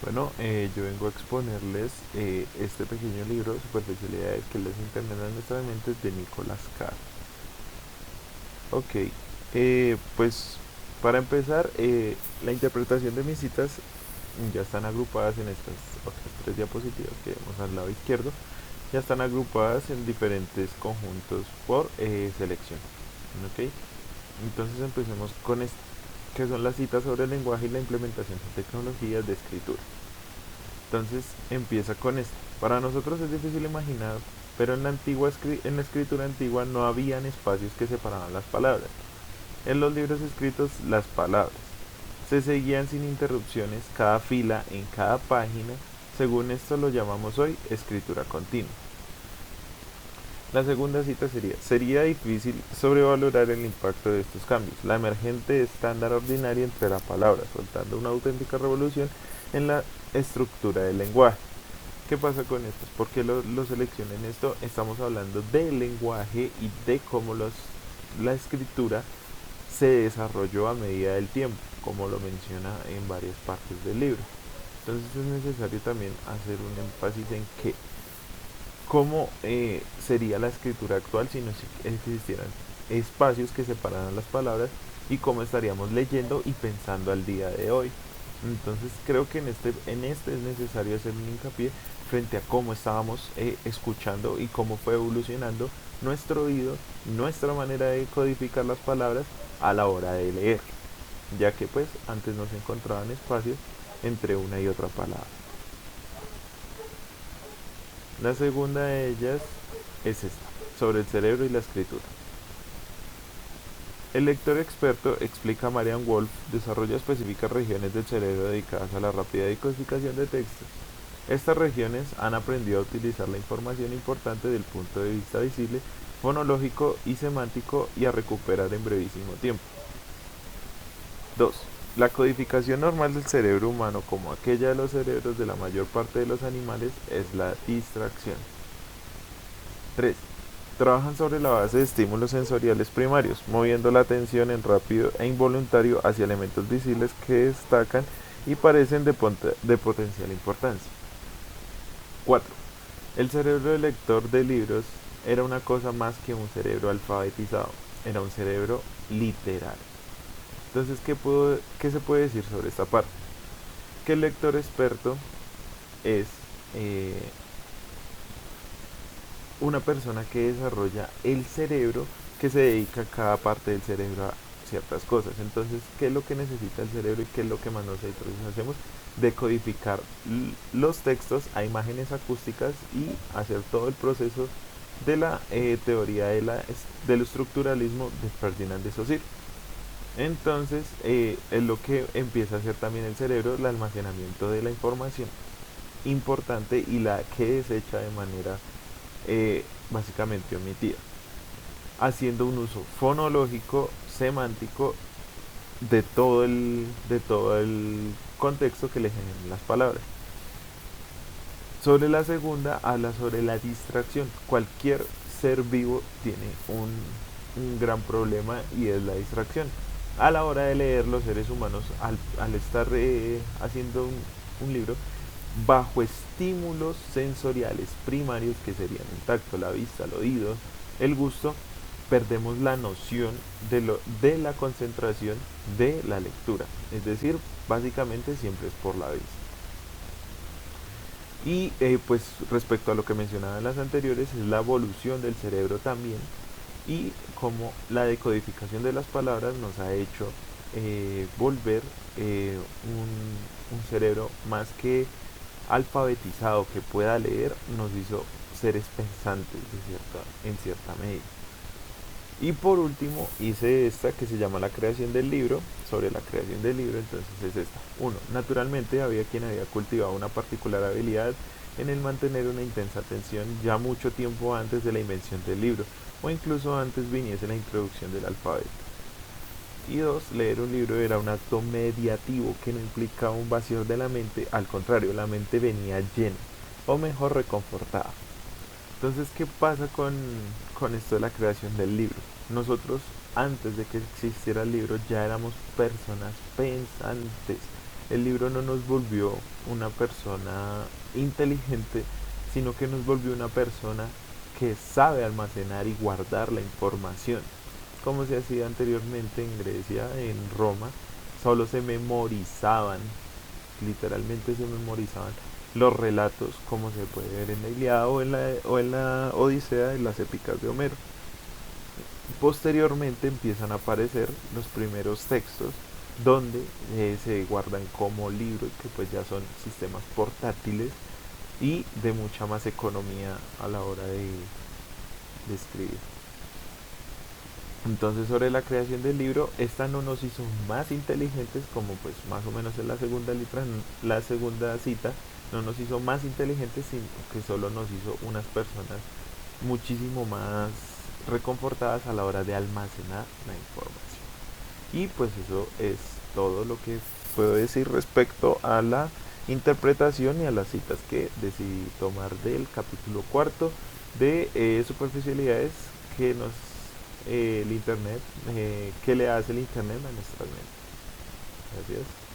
Bueno, yo vengo a exponerles este pequeño libro, Superficialidades que les entenderán nuestra mente, de Nicolás Carr. Ok, pues para empezar, la interpretación de mis citas ya están agrupadas en estas otras tres diapositivas que vemos al lado izquierdo. Ya están agrupadas en diferentes conjuntos por selección. Ok, entonces empecemos con esto, que son las citas sobre el lenguaje y la implementación de tecnologías de escritura. Entonces empieza con esto. Para nosotros es difícil imaginar, pero en la escritura antigua no habían espacios que separaban las palabras. En los libros escritos, las palabras se seguían sin interrupciones, cada fila en cada página. Según esto lo llamamos hoy escritura continua. La segunda cita sería difícil sobrevalorar el impacto de estos cambios. La emergente estándar ordinaria entre la palabra, soltando una auténtica revolución en la estructura del lenguaje. ¿Qué pasa con esto? ¿Por qué lo seleccioné en esto? Estamos hablando del lenguaje y de cómo la escritura se desarrolló a medida del tiempo, como lo menciona en varias partes del libro. Entonces es necesario también hacer un énfasis en que cómo sería la escritura actual si no existieran espacios que separaran las palabras y cómo estaríamos leyendo y pensando al día de hoy. Entonces creo que en este es necesario hacer un hincapié frente a cómo estábamos escuchando y cómo fue evolucionando nuestro oído, nuestra manera de codificar las palabras a la hora de leer, ya que pues antes no se encontraban espacios entre una y otra palabra. La segunda de ellas es esta, sobre el cerebro y la escritura. El lector experto, explica Marian Wolf, desarrolla específicas regiones del cerebro dedicadas a la rápida decodificación de textos. Estas regiones han aprendido a utilizar la información importante del punto de vista visible, fonológico y semántico y a recuperar en brevísimo tiempo. 2. La codificación normal del cerebro humano, como aquella de los cerebros de la mayor parte de los animales, es la distracción. 3. Trabajan sobre la base de estímulos sensoriales primarios, moviendo la atención en rápido e involuntario hacia elementos visibles que destacan y parecen de potencial importancia. 4. El cerebro del lector de libros era una cosa más que un cerebro alfabetizado, era un cerebro literal. Entonces, ¿qué se puede decir sobre esta parte? Que el lector experto es eh, una persona que desarrolla el cerebro, que se dedica a cada parte del cerebro a ciertas cosas. Entonces, ¿qué es lo que necesita el cerebro y qué es lo que más nosotros hacemos? Decodificar los textos a imágenes acústicas y hacer todo el proceso de la teoría del estructuralismo de Ferdinand de Saussure. Entonces, es lo que empieza a hacer también el cerebro, el almacenamiento de la información importante y la que desecha de manera básicamente omitida, haciendo un uso fonológico, semántico de todo el contexto que le generan las palabras. Sobre la segunda, habla sobre la distracción. Cualquier ser vivo tiene un gran problema y es la distracción. A la hora de leer, los seres humanos, al estar haciendo un libro, bajo estímulos sensoriales primarios que serían el tacto, la vista, el oído, el gusto, perdemos la noción de la concentración de la lectura. Es decir, básicamente siempre es por la vista. Y pues respecto a lo que mencionaba en las anteriores, es la evolución del cerebro también y cómo la decodificación de las palabras nos ha hecho volver un cerebro más que alfabetizado que pueda leer, nos hizo seres pensantes en cierta medida. Y por último hice esta que se llama la creación del libro, sobre la creación del libro, entonces es esta. Uno, naturalmente había quien había cultivado una particular habilidad en el mantener una intensa atención ya mucho tiempo antes de la invención del libro, o incluso antes viniese la introducción del alfabeto. Y dos, leer un libro era un acto mediativo que no implicaba un vacío de la mente, al contrario, la mente venía llena, o mejor reconfortada. Entonces, ¿qué pasa con esto de la creación del libro? Nosotros, antes de que existiera el libro, ya éramos personas pensantes. El libro no nos volvió una persona inteligente, sino que nos volvió una persona que sabe almacenar y guardar la información. Como se hacía anteriormente en Grecia, en Roma, solo se memorizaban, literalmente se memorizaban los relatos, como se puede ver en la Ilíada o en la Odisea de las épicas de Homero. Posteriormente empiezan a aparecer los primeros textos donde se guardan como libros, que pues ya son sistemas portátiles y de mucha más economía a la hora de escribir. Entonces, sobre la creación del libro, esta no nos hizo más inteligentes, como pues más o menos en la segunda letra, la segunda cita, no nos hizo más inteligentes, sino que solo nos hizo unas personas muchísimo más reconfortadas a la hora de almacenar la información. Y pues eso es todo lo que puedo decir respecto a la interpretación y a las citas que decidí tomar del capítulo cuarto de superficialidades que nos el internet, que le hace el internet a nuestras mentes. Gracias.